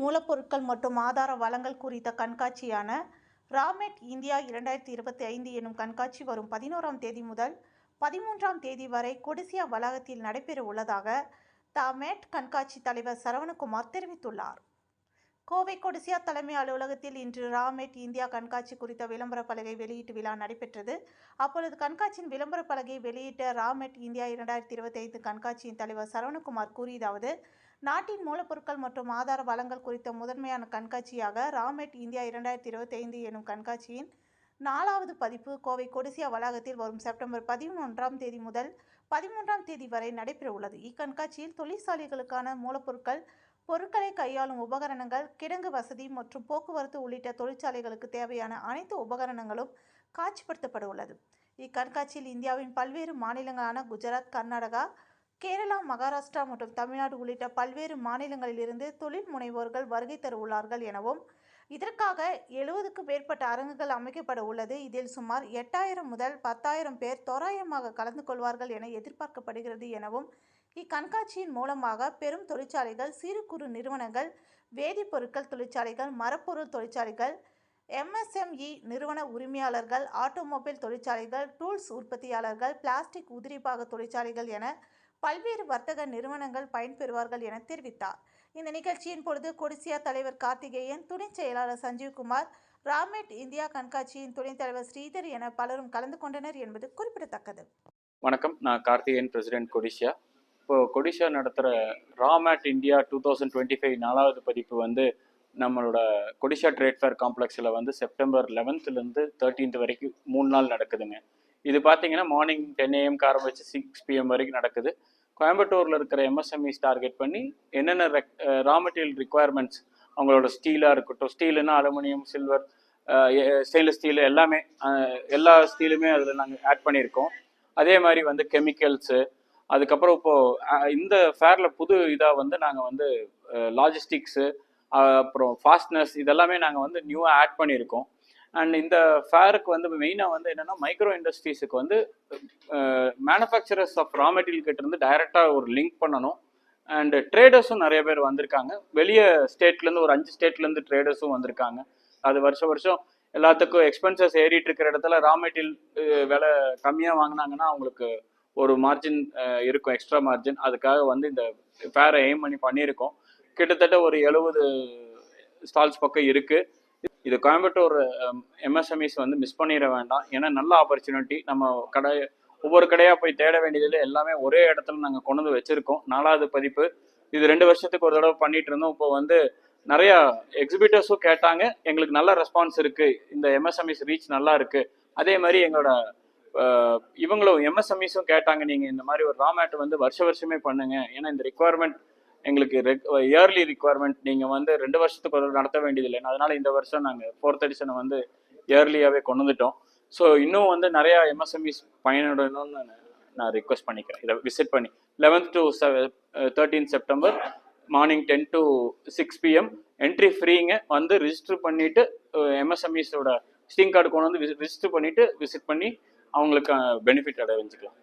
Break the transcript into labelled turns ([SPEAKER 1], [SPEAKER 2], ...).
[SPEAKER 1] மூலப்பொருட்கள் மற்றும் ஆதார வளங்கள் குறித்த கண்காட்சியான ராமெட் இந்தியா 2025 எனும் கண்காட்சி வரும் 11ஆம் தேதி முதல் 13ஆம் தேதி வரை கொடிசியா வளாகத்தில் நடைபெற உள்ளதாக மெட் கண்காட்சி தலைவர் சரவணகுமார் தெரிவித்துள்ளார். கோவை கொடிசியா தலைமை அலுவலகத்தில் இன்று ராமெட் இந்தியா கண்காட்சி குறித்த விளம்பர பலகை வெளியீட்டு விழா நடைபெற்றது. அப்பொழுது கண்காட்சியின் விளம்பர பலகை வெளியிட்ட ராமெட் இந்தியா 2025 கண்காட்சியின் தலைவர் சரவணகுமார் கூறியதாவது: நாட்டின் மூலப்பொருட்கள் மற்றும் ஆதார வளங்கள் குறித்த முதன்மையான கண்காட்சியாக ராமெட் இந்தியா 2025 எனும் கண்காட்சியின் 4வது பதிப்பு கோவை கொடிசியா வளாகத்தில் வரும் செப்டம்பர் 11ஆம் தேதி முதல் 13ஆம் தேதி வரை நடைபெற உள்ளது. இக்கண்காட்சியில் தொழிற்சாலைகளுக்கான மூலப்பொருட்கள், பொருட்களை கையாளும் உபகரணங்கள், கிடங்கு வசதி மற்றும் போக்குவரத்து உள்ளிட்ட தொழிற்சாலைகளுக்கு தேவையான அனைத்து உபகரணங்களும் காட்சிப்படுத்தப்பட உள்ளது. இக்கண்காட்சியில் இந்தியாவின் பல்வேறு மாநிலங்களான குஜராத், கர்நாடகா, கேரளா, மகாராஷ்டிரா மற்றும் தமிழ்நாடு உள்ளிட்ட பல்வேறு மாநிலங்களிலிருந்து தொழில் முனைவோர்கள் வருகை தர உள்ளார்கள் எனவும், இதற்காக 70க்கும் மேற்பட்ட அரங்குகள் அமைக்கப்பட உள்ளது. இதில் சுமார் 8000 முதல் 10,000 பேர் தோராயமாக கலந்து கொள்வார்கள் என எதிர்பார்க்கப்படுகிறது எனவும், இக்கண்காட்சியின் மூலமாக பெரும் தொழிற்சாலைகள், சிறு குறு நிறுவனங்கள், வேதிப்பொருட்கள் தொழிற்சாலைகள், மரப்பொருள் தொழிற்சாலைகள், MSME நிறுவன உரிமையாளர்கள், ஆட்டோமொபைல் தொழிற்சாலைகள், டூல்ஸ் உற்பத்தியாளர்கள், பிளாஸ்டிக் உதிரிபாக தொழிற்சாலைகள் என பல்வேறு வர்த்தக நிறுவனங்கள் பயன்பெறுவார்கள் என தெரிவித்தார். இந்த நிகழ்ச்சியின் பொழுது கொடிசியா தலைவர் கார்த்திகேயன், துணை செயலாளர் சஞ்சீவ்குமார், ராமெட் இந்தியா கண்காட்சியின் துணைத் தலைவர் ஸ்ரீதர் என பலரும் கலந்து கொண்டனர் என்பது குறிப்பிடத்தக்கது.
[SPEAKER 2] வணக்கம், நான் கார்த்திகேயன், பிரசிடென்ட் கொடிசியா. இப்போ கொடிசியா நடத்துகிற ராமெட் இந்தியா 2025 4வது பதிப்பு நம்மளோட கொடிசியா ட்ரேட் ஃபேர் காம்ப்ளெக்ஸில் செப்டம்பர் 11லேருந்து 13th வரைக்கும் 3 நாள் நடக்குதுங்க. இது பார்த்தீங்கன்னா மார்னிங் 10 AM ஆரம்பிச்சு 6 PM வரைக்கும் நடக்குது. கோயம்புத்தூரில் இருக்கிற MSMEs டார்கெட் பண்ணி என்னென்ன ரா மெட்டீரியல் ரிக்குவயர்மெண்ட்ஸ், அவங்களோட ஸ்டீலாக இருக்கட்டும், ஸ்டீலுன்னா அலுமினியம், சில்வர், ஸ்டெயின்லெஸ் ஸ்டீலு எல்லாமே, எல்லா ஸ்டீலுமே அதில் நாங்கள் ஆட் பண்ணியிருக்கோம். அதே மாதிரி கெமிக்கல்ஸு, அதுக்கப்புறம் இப்போது இந்த ஃபேரில் புது இதாக நாங்கள் லாஜிஸ்டிக்ஸு, அப்புறம் ஃபாஸ்ட்னஸ், இதெல்லாமே நாங்கள் நியூவாக ஆட் பண்ணியிருக்கோம். அண்ட் இந்த ஃபேருக்கு மெயினாக என்னென்னா மைக்ரோ இண்டஸ்ட்ரீஸுக்கு மேனுஃபேக்சரர்ஸ் ஆஃப் ரா மெட்டீரியல் கிட்ட டைரெக்டாக ஒரு லிங்க் பண்ணணும். அண்டு ட்ரேடர்ஸும் நிறைய பேர் வந்திருக்காங்க. வெளியே ஸ்டேட்லேருந்து ஒரு 5 ஸ்டேட்லேருந்து ட்ரேடர்ஸும் வந்திருக்காங்க. அது வருஷம் எல்லாத்துக்கும் எக்ஸ்பென்சஸ் ஏறிட்டு இருக்கிற இடத்துல ரா மெட்டீரியல் விலை கம்மியாக வாங்கினாங்கன்னா அவங்களுக்கு ஒரு மார்ஜின் இருக்கும், எக்ஸ்ட்ரா மார்ஜின். அதுக்காக இந்த ஃபேரை எய்ம் பண்ணி பண்ணியிருக்கோம். கிட்டத்தட்ட ஒரு 70 ஸ்டால்ஸ் பக்கம் இருக்குது. இது கோயம்புத்தூர் MSMEs மிஸ் பண்ணிட வேண்டாம். ஏன்னா நல்ல ஆப்பர்ச்சுனிட்டி. நம்ம ஒவ்வொரு கடையாக போய் தேட வேண்டியதில் எல்லாமே ஒரே இடத்துல நாங்கள் கொண்டு வச்சுருக்கோம். 4வது பதிப்பு. இது 2 வருஷத்துக்கு ஒரு தடவை பண்ணிட்டு இருந்தோம். இப்போ நிறையா எக்ஸிபிட்டர்ஸும் கேட்டாங்க. எங்களுக்கு நல்ல ரெஸ்பான்ஸ் இருக்குது. இந்த MSMEs ரீச் நல்லா இருக்குது. அதே மாதிரி எங்களோட இவங்களும் MSMEஸும் கேட்டாங்க, நீங்கள் இந்த மாதிரி ஒரு ராமேட் வருஷமே பண்ணுங்க. ஏன்னா இந்த ரிக்குவயர்மெண்ட் எங்களுக்கு இயர்லி ரிக்குவயர்மெண்ட். நீங்கள் 2 வருஷத்துக்கு ஒரு நடத்த வேண்டியதில்லை. அதனால இந்த வருஷம் நாங்கள் 4th எடிஷனை இயர்லியாகவே கொண்டு வந்துட்டோம். ஸோ இன்னும் நிறையா MSMEs பயனடையணும்னு நான் ரிக்வெஸ்ட் பண்ணிக்கிறேன். இதை விசிட் பண்ணி 11th to 13th September morning 10 to 6 PM entry ஃப்ரீங்க. ரிஜிஸ்டர் பண்ணிவிட்டு MSMEஸோட ஸ்டிங் கார்டு கொண்டு ரிஜிஸ்டர் பண்ணிவிட்டு விசிட் பண்ணி அவங்களுக்கு பெனிஃபிட் அடைஞ்சிக்கலாம்.